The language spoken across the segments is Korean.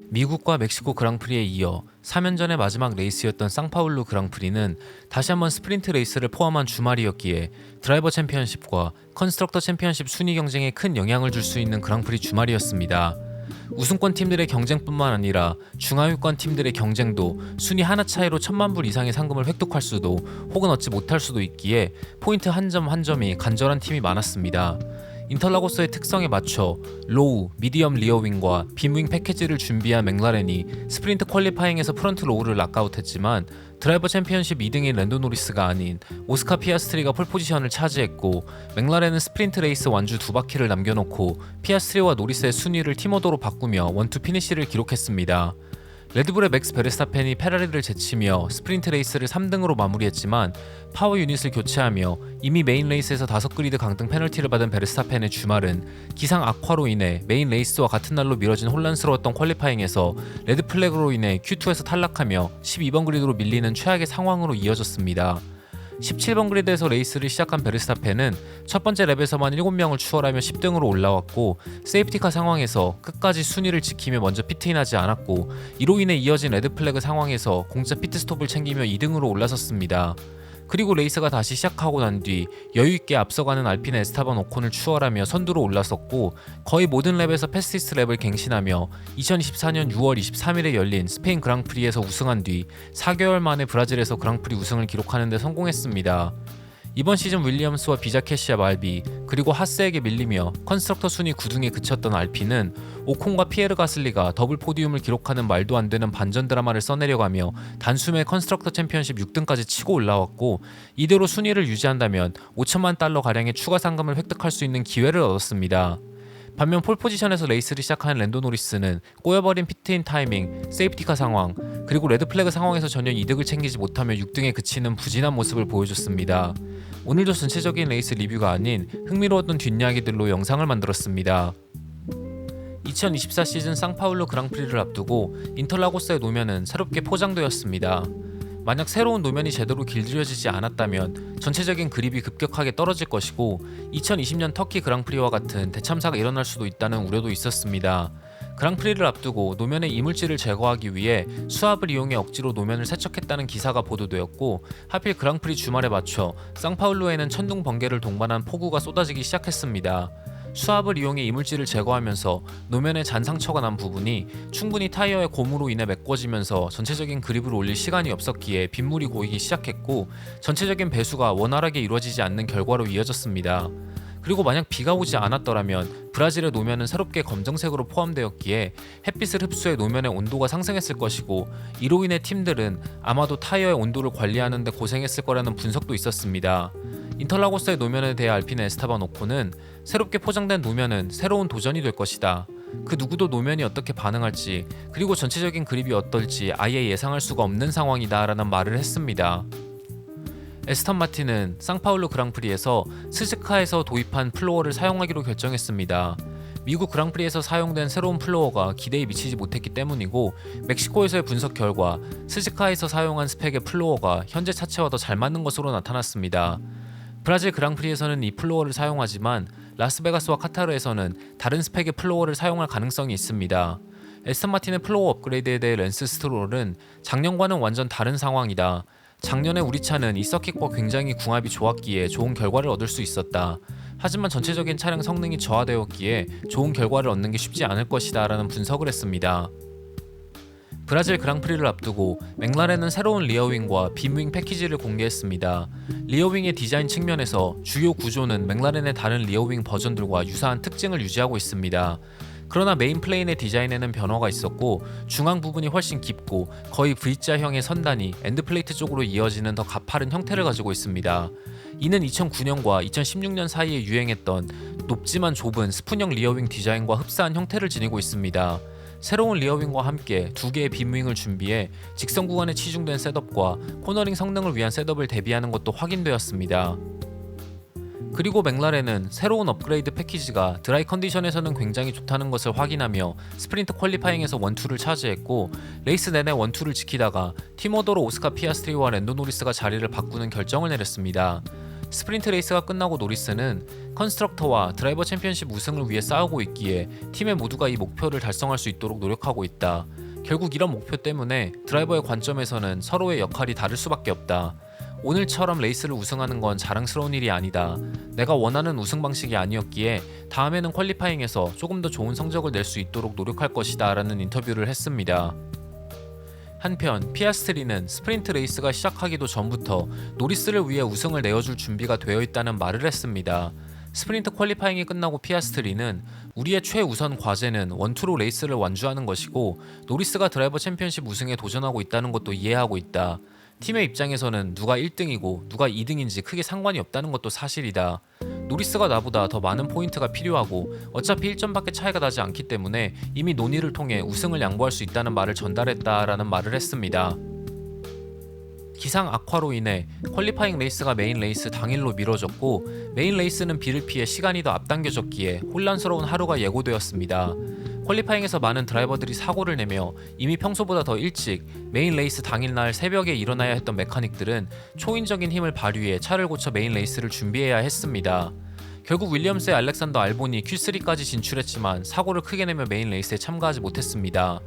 미국과 멕시코 그랑프리에 이어 3연전의 마지막 레이스였던 상파울루 그랑프리는 다시 한번 스프린트 레이스를 포함한 주말이었기에 드라이버 챔피언십과 컨스트럭터 챔피언십 순위 경쟁에 큰 영향을 줄 수 있는 그랑프리 주말이었습니다. 우승권 팀들의 경쟁뿐만 아니라 중하위권 팀들의 경쟁도 순위 하나 차이로 1,000만 불 이상의 상금을 획득할 수도 혹은 얻지 못할 수도 있기에 포인트 한 점 한 점이 간절한 팀이 많았습니다. 인터라고스의 특성에 맞춰 로우, 미디엄 리어윙과 빔윙 패키지를 준비한 맥라렌이 스프린트 퀄리파잉에서 프런트 로우를 락아웃했지만 드라이버 챔피언십 2등인 랜도 노리스가 아닌 오스카 피아스트리가 폴포지션을 차지했고, 맥라렌은 스프린트 레이스 완주 2바퀴를 남겨놓고 피아스트리와 노리스의 순위를 팀오더로 바꾸며 원투 피니시를 기록했습니다. 레드불의 맥스 베르스타펜이 페라리를 제치며 스프린트 레이스를 3등으로 마무리했지만 파워 유닛을 교체하며 이미 메인 레이스에서 5그리드 강등 페널티를 받은 베르스타펜의 주말은 기상 악화로 인해 메인 레이스와 같은 날로 미뤄진 혼란스러웠던 퀄리파잉에서 레드 플래그로 인해 Q2에서 탈락하며 12번 그리드로 밀리는 최악의 상황으로 이어졌습니다. 17번 그리드에서 레이스를 시작한 베르스타펜은 첫 번째 랩에서만 7명을 추월하며 10등으로 올라왔고, 세이프티카 상황에서 끝까지 순위를 지키며 먼저 피트인하지 않았고, 이로 인해 이어진 레드 플래그 상황에서 공짜 피트스톱을 챙기며 2등으로 올라섰습니다. 그리고 레이스가 다시 시작하고 난 뒤 여유있게 앞서가는 알핀의 에스타반 오콘을 추월하며 선두로 올라섰고, 거의 모든 랩에서 패스티스트 랩을 갱신하며 2024년 6월 23일에 열린 스페인 그랑프리에서 우승한 뒤 4개월 만에 브라질에서 그랑프리 우승을 기록하는 데 성공했습니다. 이번 시즌 윌리엄스와 비자케시아 말비 그리고 하스에게 밀리며 컨스트럭터 순위 9등에 그쳤던 알핀은 오콘과 피에르 가슬리가 더블 포디움을 기록하는 말도 안 되는 반전 드라마를 써내려가며 단숨에 컨스트럭터 챔피언십 6등까지 치고 올라왔고, 이대로 순위를 유지한다면 5천만 달러 가량의 추가 상금을 획득할 수 있는 기회를 얻었습니다. 반면 폴포지션에서 레이스를 시작한 랜도 노리스는 꼬여버린 피트인 타이밍, 세이프티카 상황, 그리고 레드 플래그 상황에서 전혀 이득을 챙기지 못하며 6등에 그치는 부진한 모습을 보여줬습니다. 오늘도 전체적인 레이스 리뷰가 아닌 흥미로웠던 뒷이야기들로 영상을 만들었습니다. 2024 시즌 상파울루 그랑프리를 앞두고 인터라고스의 노면은 새롭게 포장되었습니다. 만약 새로운 노면이 제대로 길들여지지 않았다면 전체적인 그립이 급격하게 떨어질 것이고, 2020년 터키 그랑프리와 같은 대참사가 일어날 수도 있다는 우려도 있었습니다. 그랑프리를 앞두고 노면의 이물질을 제거하기 위해 수압을 이용해 억지로 노면을 세척했다는 기사가 보도되었고, 하필 그랑프리 주말에 맞춰 상파울루에는 천둥 번개를 동반한 폭우가 쏟아지기 시작했습니다. 수압을 이용해 이물질을 제거하면서 노면에 잔 상처가 난 부분이 충분히 타이어의 고무로 인해 메꿔지면서 전체적인 그립을 올릴 시간이 없었기에 빗물이 고이기 시작했고, 전체적인 배수가 원활하게 이루어지지 않는 결과로 이어졌습니다. 그리고 만약 비가 오지 않았더라면 브라질의 노면은 새롭게 검정색으로 포함되었기에 햇빛을 흡수해 노면의 온도가 상승했을 것이고, 이로 인해 팀들은 아마도 타이어의 온도를 관리하는 데 고생했을 거라는 분석도 있었습니다. 인터라고스의 노면에 대해 알핀의 에스타반 오콘은 새롭게 포장된 노면은 새로운 도전이 될 것이다. 그 누구도 노면이 어떻게 반응할지, 그리고 전체적인 그립이 어떨지 아예 예상할 수가 없는 상황이다 라는 말을 했습니다. 에스턴 마틴은 상파울루 그랑프리에서 스즈카에서 도입한 플로어를 사용하기로 결정했습니다. 미국 그랑프리에서 사용된 새로운 플로어가 기대에 미치지 못했기 때문이고, 멕시코에서의 분석 결과 스즈카에서 사용한 스펙의 플로어가 현재 차체와 더 잘 맞는 것으로 나타났습니다. 브라질 그랑프리에서는 이 플로어를 사용하지만 라스베가스와 카타르에서는 다른 스펙의 플로어를 사용할 가능성이 있습니다. 에스턴 마틴의 플로어 업그레이드에 대해 랜스 스트롤은 작년과는 완전 다른 상황이다. 작년에 우리 차는 이 서킷과 굉장히 궁합이 좋았기에 좋은 결과를 얻을 수 있었다. 하지만 전체적인 차량 성능이 저하되었기에 좋은 결과를 얻는 게 쉽지 않을 것이다 라는 분석을 했습니다. 브라질 그랑프리를 앞두고 맥라렌은 새로운 리어윙과 빔윙 패키지를 공개했습니다. 리어윙의 디자인 측면에서 주요 구조는 맥라렌의 다른 리어윙 버전들과 유사한 특징을 유지하고 있습니다. 그러나 메인 플레인의 디자인에는 변화가 있었고, 중앙 부분이 훨씬 깊고 거의 V자형의 선단이 엔드플레이트 쪽으로 이어지는 더 가파른 형태를 가지고 있습니다. 이는 2009년과 2016년 사이에 유행했던 높지만 좁은 스푼형 리어윙 디자인과 흡사한 형태를 지니고 있습니다. 새로운 리어윙과 함께 두 개의 빔윙을 준비해 직선 구간에 치중된 셋업과 코너링 성능을 위한 셋업을 대비하는 것도 확인되었습니다. 그리고 맥라렌은 새로운 업그레이드 패키지가 드라이 컨디션에서는 굉장히 좋다는 것을 확인하며 스프린트 퀄리파잉에서 원투를 차지했고, 레이스 내내 원투를 지키다가 팀오더로 오스카 피아스트리와 랜도 노리스가 자리를 바꾸는 결정을 내렸습니다. 스프린트 레이스가 끝나고 노리스는 컨스트럭터와 드라이버 챔피언십 우승을 위해 싸우고 있기에 팀의 모두가 이 목표를 달성할 수 있도록 노력하고 있다. 결국 이런 목표 때문에 드라이버의 관점에서는 서로의 역할이 다를 수밖에 없다. 오늘처럼 레이스를 우승하는 건 자랑스러운 일이 아니다. 내가 원하는 우승 방식이 아니었기에 다음에는 퀄리파잉에서 조금 더 좋은 성적을 낼 수 있도록 노력할 것이다 라는 인터뷰를 했습니다. 한편 피아스트리는 스프린트 레이스가 시작하기도 전부터 노리스를 위해 우승을 내어줄 준비가 되어 있다는 말을 했습니다. 스프린트 퀄리파잉이 끝나고 피아스트리는 우리의 최우선 과제는 원투로 레이스를 완주하는 것이고 노리스가 드라이버 챔피언십 우승에 도전하고 있다는 것도 이해하고 있다. 팀의 입장에서는 누가 1등이고 누가 2등인지 크게 상관이 없다는 것도 사실이다. 노리스가 나보다 더 많은 포인트가 필요하고 어차피 1점밖에 차이가 나지 않기 때문에 이미 논의를 통해 우승을 양보할 수 있다는 말을 전달했다라는 말을 했습니다. 기상 악화로 인해 퀄리파잉 레이스가 메인 레이스 당일로 미뤄졌고 메인 레이스는 비를 피해 시간이 더 앞당겨졌기에 혼란스러운 하루가 예고되었습니다. 퀄리파잉에서 많은 드라이버들이 사고를 내며 이미 평소보다 더 일찍 메인 레이스 당일날 새벽에 일어나야 했던 메카닉들은 초인적인 힘을 발휘해 차를 고쳐 메인 레이스를 준비해야 했습니다. 결국 윌리엄스의 알렉산더 알본이 Q3까지 진출했지만 사고를 크게 내며 메인 레이스에 참가하지 못했습니다.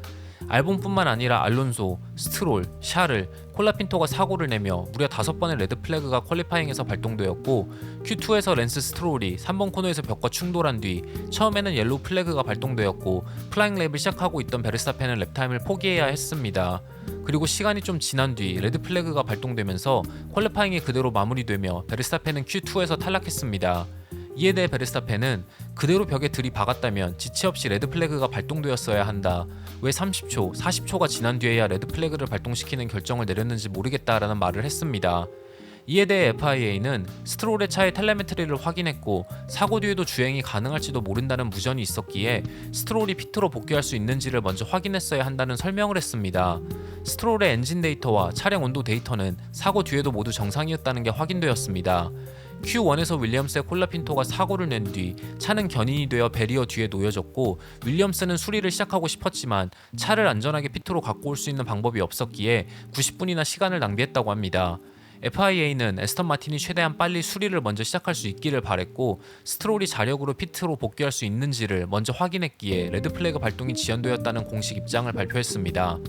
알본뿐만 아니라 알론소, 스트롤, 샤를, 콜라핀토가 사고를 내며 무려 5번의 레드 플래그가 퀄리파잉에서 발동되었고 Q2에서 랜스 스트롤이 3번 코너에서 벽과 충돌한 뒤 처음에는 옐로우 플래그가 발동되었고 플라잉 랩을 시작하고 있던 베르스타펜은 랩타임을 포기해야 했습니다. 그리고 시간이 좀 지난 뒤 레드 플래그가 발동되면서 퀄리파잉이 그대로 마무리되며 베르스타펜은 Q2에서 탈락했습니다. 이에 대해 베르스타펜은 그대로 벽에 들이박았다면 지체 없이 레드 플래그가 발동되었어야 한다. 왜 30초, 40초가 지난 뒤에야 레드 플래그를 발동시키는 결정을 내렸는지 모르겠다라는 말을 했습니다. 이에 대해 FIA는 스트롤의 차의 텔레메트리를 확인했고 사고 뒤에도 주행이 가능할지도 모른다는 무전이 있었기에 스트롤이 피트로 복귀할 수 있는지를 먼저 확인했어야 한다는 설명을 했습니다. 스트롤의 엔진 데이터와 차량 온도 데이터는 사고 뒤에도 모두 정상이었다는 게 확인되었습니다. Q1에서 윌리엄스의 콜라핀토가 사고를 낸 뒤 차는 견인이 되어 배리어 뒤에 놓여졌고 윌리엄스는 수리를 시작하고 싶었지만 차를 안전하게 피트로 갖고 올 수 있는 방법이 없었기에 90분이나 시간을 낭비했다고 합니다. FIA는 에스턴 마틴이 최대한 빨리 수리를 먼저 시작할 수 있기를 바랬고 스트롤이 자력으로 피트로 복귀할 수 있는지를 먼저 확인했기에 레드 플래그 발동이 지연되었다는 공식 입장을 발표했습니다.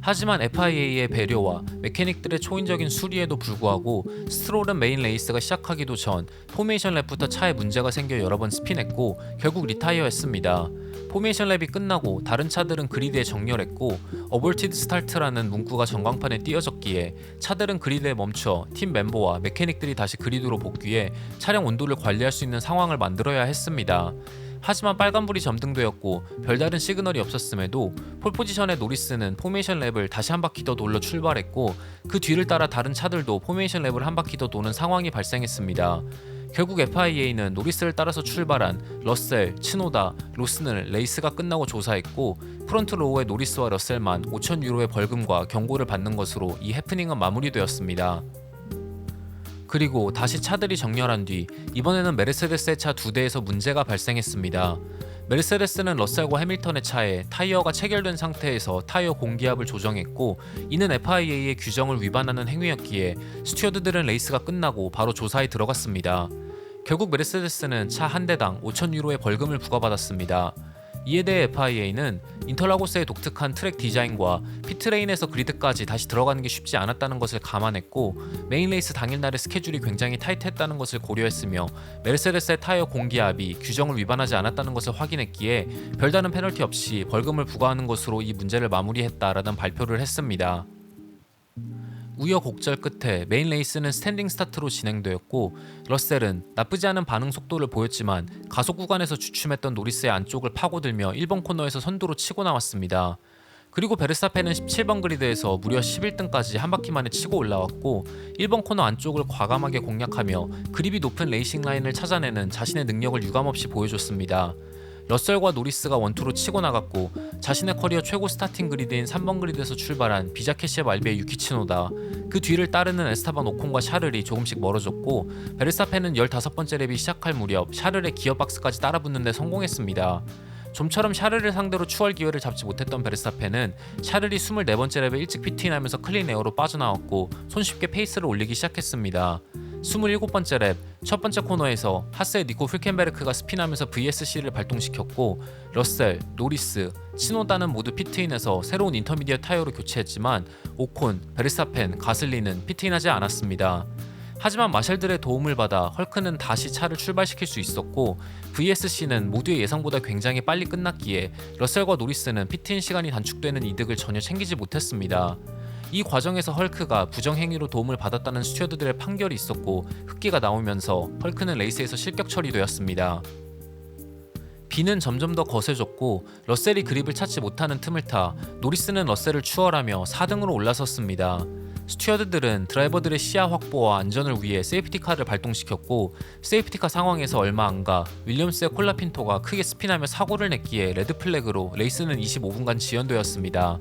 하지만 FIA의 배려와 메케닉들의 초인적인 수리에도 불구하고 스트롤은 메인 레이스가 시작하기도 전 포메이션 랩부터 차에 문제가 생겨 여러 번 스핀했고 결국 리타이어했습니다. 포메이션 랩이 끝나고 다른 차들은 그리드에 정렬했고 어볼티드 스타트라는 문구가 전광판에 띄어졌기에 차들은 그리드에 멈춰 팀 멤버와 메케닉들이 다시 그리드로 복귀해 차량 온도를 관리할 수 있는 상황을 만들어야 했습니다. 하지만 빨간불이 점등되었고 별다른 시그널이 없었음에도 폴포지션의 노리스는 포메이션 랩을 다시 한 바퀴 더 돌려 출발했고 그 뒤를 따라 다른 차들도 포메이션 랩을 한 바퀴 더 도는 상황이 발생했습니다. 결국 FIA는 노리스를 따라서 출발한 러셀, 츠노다, 로슨을 레이스가 끝나고 조사했고 프론트 로우의 노리스와 러셀만 5,000유로의 벌금과 경고를 받는 것으로 이 해프닝은 마무리되었습니다. 그리고 다시 차들이 정렬한 뒤 이번에는 메르세데스의 차 2대에서 문제가 발생했습니다. 메르세데스는 러셀과 해밀턴의 차에 타이어가 체결된 상태에서 타이어 공기압을 조정했고 이는 FIA의 규정을 위반하는 행위였기에 스튜어드들은 레이스가 끝나고 바로 조사에 들어갔습니다. 결국 메르세데스는 차 한 대당 5,000유로의 벌금을 부과받았습니다. 이에 대해 FIA는 인터라고스의 독특한 트랙 디자인과 피트레인에서 그리드까지 다시 들어가는 게 쉽지 않았다는 것을 감안했고 메인 레이스 당일날의 스케줄이 굉장히 타이트했다는 것을 고려했으며 메르세데스의 타이어 공기압이 규정을 위반하지 않았다는 것을 확인했기에 별다른 페널티 없이 벌금을 부과하는 것으로 이 문제를 마무리했다라는 발표를 했습니다. 우여곡절 끝에 메인 레이스는 스탠딩 스타트로 진행되었고 러셀은 나쁘지 않은 반응 속도를 보였지만 가속 구간에서 주춤했던 노리스의 안쪽을 파고들며 1번 코너에서 선두로 치고 나왔습니다. 그리고 베르스타펜은 17번 그리드에서 무려 11등까지 한 바퀴 만에 치고 올라왔고 1번 코너 안쪽을 과감하게 공략하며 그립이 높은 레이싱 라인을 찾아내는 자신의 능력을 유감없이 보여줬습니다. 러셀과 노리스가 원투로 치고 나갔고 자신의 커리어 최고 스타팅 그리드인 3번 그리드에서 출발한 비자케시의 말비의 유키츠노다, 그 뒤를 따르는 에스타반 오콘과 샤를이 조금씩 멀어졌고 베르스타펜은 15번째 랩이 시작할 무렵 샤를의 기어박스까지 따라붙는 데 성공했습니다. 좀처럼 샤를을 상대로 추월 기회를 잡지 못했던 베르스타펜은 샤를이 24번째 랩에 일찍 피트인하면서 클린 에어로 빠져나왔고 손쉽게 페이스를 올리기 시작했습니다. 27번째 랩 첫 번째 코너에서 하스의 니코 큉켄베르크가 스핀하면서 VSC를 발동시켰고 러셀, 노리스, 치노다는 모두 피트인해서 새로운 인터미디엇 타이어로 교체했지만 오콘, 베르스타펜, 가슬리는 피트인하지 않았습니다. 하지만 마샬들의 도움을 받아 헐크는 다시 차를 출발시킬 수 있었고 VSC는 모두의 예상보다 굉장히 빨리 끝났기에 러셀과 노리스는 피트인 시간이 단축되는 이득을 전혀 챙기지 못했습니다. 이 과정에서 헐크가 부정행위로 도움을 받았다는 스튜어드들의 판결이 있었고 흑기가 나오면서 헐크는 레이스에서 실격 처리되었습니다. 비는 점점 더 거세졌고 러셀이 그립을 찾지 못하는 틈을 타 노리스는 러셀을 추월하며 4등으로 올라섰습니다. 스튜어드들은 드라이버들의 시야 확보와 안전을 위해 세이프티카를 발동시켰고 세이프티카 상황에서 얼마 안가 윌리엄스의 콜라핀토가 크게 스핀하며 사고를 냈기에 레드플래그로 레이스는 25분간 지연되었습니다.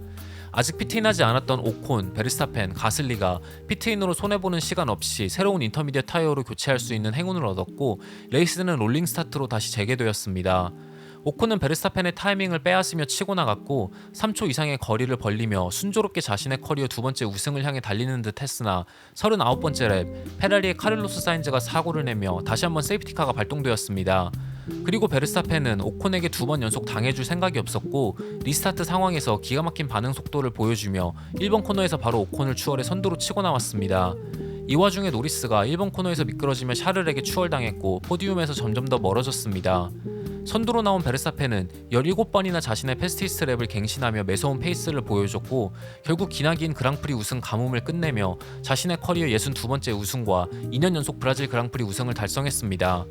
아직 피트인하지 않았던 오콘, 베르스타펜, 가슬리가 피트인으로 손해보는 시간 없이 새로운 인터미디엇 타이어로 교체할 수 있는 행운을 얻었고 레이스는 롤링 스타트로 다시 재개되었습니다. 오콘은 베르스타펜의 타이밍을 빼앗으며 치고 나갔고 3초 이상의 거리를 벌리며 순조롭게 자신의 커리어 두 번째 우승을 향해 달리는 듯 했으나 39번째 랩 페라리의 카를로스 사인즈가 사고를 내며 다시 한번 세이프티카가 발동되었습니다. 그리고 베르스타펜은 오콘에게 두 번 연속 당해줄 생각이 없었고 리스타트 상황에서 기가 막힌 반응 속도를 보여주며 1번 코너에서 바로 오콘을 추월해 선두로 치고 나왔습니다. 이 와중에 노리스가 1번 코너에서 미끄러지며 샤를에게 추월당했고 포디움에서 점점 더 멀어졌습니다. 선두로 나온 베르스타펜은 17번이나 자신의 패스티스트 랩을 갱신하며 매서운 페이스를 보여줬고 결국 기나긴 그랑프리 우승 가뭄을 끝내며 자신의 커리어 62번째 우승과 2년 연속 브라질 그랑프리 우승을 달성했습니다.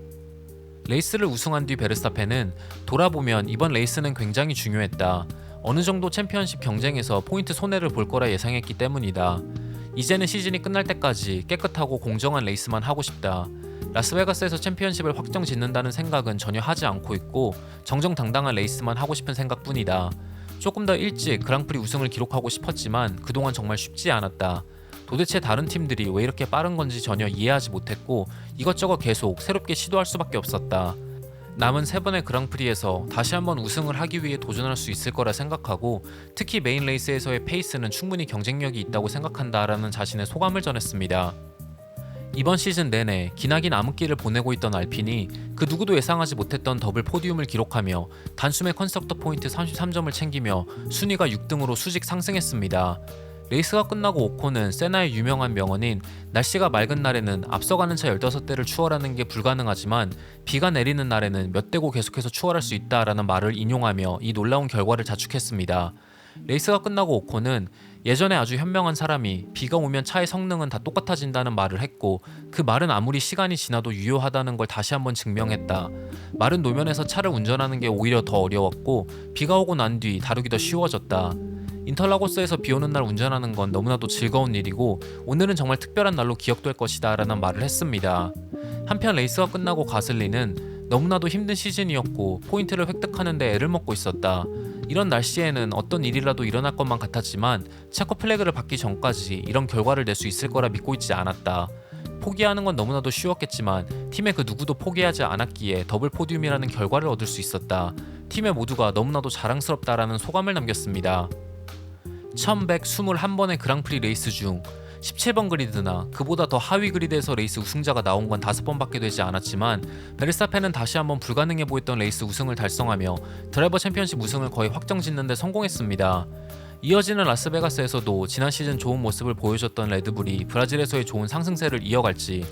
레이스를 우승한 뒤 베르스타펜은 돌아보면 이번 레이스는 굉장히 중요했다. 어느 정도 챔피언십 경쟁에서 포인트 손해를 볼 거라 예상했기 때문이다. 이제는 시즌이 끝날 때까지 깨끗하고 공정한 레이스만 하고 싶다. 라스베가스에서 챔피언십을 확정 짓는다는 생각은 전혀 하지 않고 있고 정정당당한 레이스만 하고 싶은 생각뿐이다. 조금 더 일찍 그랑프리 우승을 기록하고 싶었지만 그동안 정말 쉽지 않았다. 도대체 다른 팀들이 왜 이렇게 빠른 건지 전혀 이해하지 못했고 이것저것 계속 새롭게 시도할 수밖에 없었다. 남은 3번의 그랑프리에서 다시 한번 우승을 하기 위해 도전할 수 있을 거라 생각하고 특히 메인 레이스에서의 페이스는 충분히 경쟁력이 있다고 생각한다라는 자신의 소감을 전했습니다. 이번 시즌 내내 기나긴 암흑기를 보내고 있던 알핀이 그 누구도 예상하지 못했던 더블 포디움을 기록하며 단숨에 컨스트럭터 포인트 33점을 챙기며 순위가 6등으로 수직 상승했습니다. 레이스가 끝나고 오콘은 세나의 유명한 명언인 날씨가 맑은 날에는 앞서가는 차 15대를 추월하는 게 불가능하지만 비가 내리는 날에는 몇 대고 계속해서 추월할 수 있다라는 말을 인용하며 이 놀라운 결과를 자축했습니다. 레이스가 끝나고 오콘은 예전에 아주 현명한 사람이 비가 오면 차의 성능은 다 똑같아진다는 말을 했고 그 말은 아무리 시간이 지나도 유효하다는 걸 다시 한번 증명했다. 마른 노면에서 차를 운전하는 게 오히려 더 어려웠고 비가 오고 난 뒤 다루기 더 쉬워졌다. 인터라고스에서 비 오는 날 운전하는 건 너무나도 즐거운 일이고 오늘은 정말 특별한 날로 기억될 것이다 라는 말을 했습니다. 한편 레이스가 끝나고 가슬리는 너무나도 힘든 시즌이었고 포인트를 획득하는데 애를 먹고 있었다. 이런 날씨에는 어떤 일이라도 일어날 것만 같았지만 체코 플래그를 받기 전까지 이런 결과를 낼 수 있을 거라 믿고 있지 않았다. 포기하는 건 너무나도 쉬웠겠지만 팀의 그 누구도 포기하지 않았기에 더블 포디움이라는 결과를 얻을 수 있었다. 팀의 모두가 너무나도 자랑스럽다라는 소감을 남겼습니다. 1121번의 그랑프리 레이스 중 17번 그리드나 그보다 더 하위 그리드에서 레이스 우승자가 나온 건 5번밖에 되지 않았지만 베르스타펜은 다시 한번 불가능해 보였던 레이스 우승을 달성하며 드라이버 챔피언십 우승을 거의 확정짓는 데 성공했습니다. 이어지는 라스베가스에서도 지난 시즌 좋은 모습을 보여줬던 레드불이 브라질에서의 좋은 상승세를 이어갈지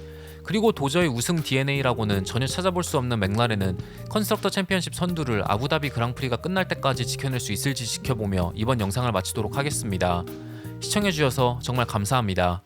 그리고 도저히 우승 DNA라고는 전혀 찾아볼 수 없는 맥라렌은 컨스트럭터 챔피언십 선두를 아부다비 그랑프리가 끝날 때까지 지켜낼 수 있을지 지켜보며 이번 영상을 마치도록 하겠습니다. 시청해주셔서 정말 감사합니다.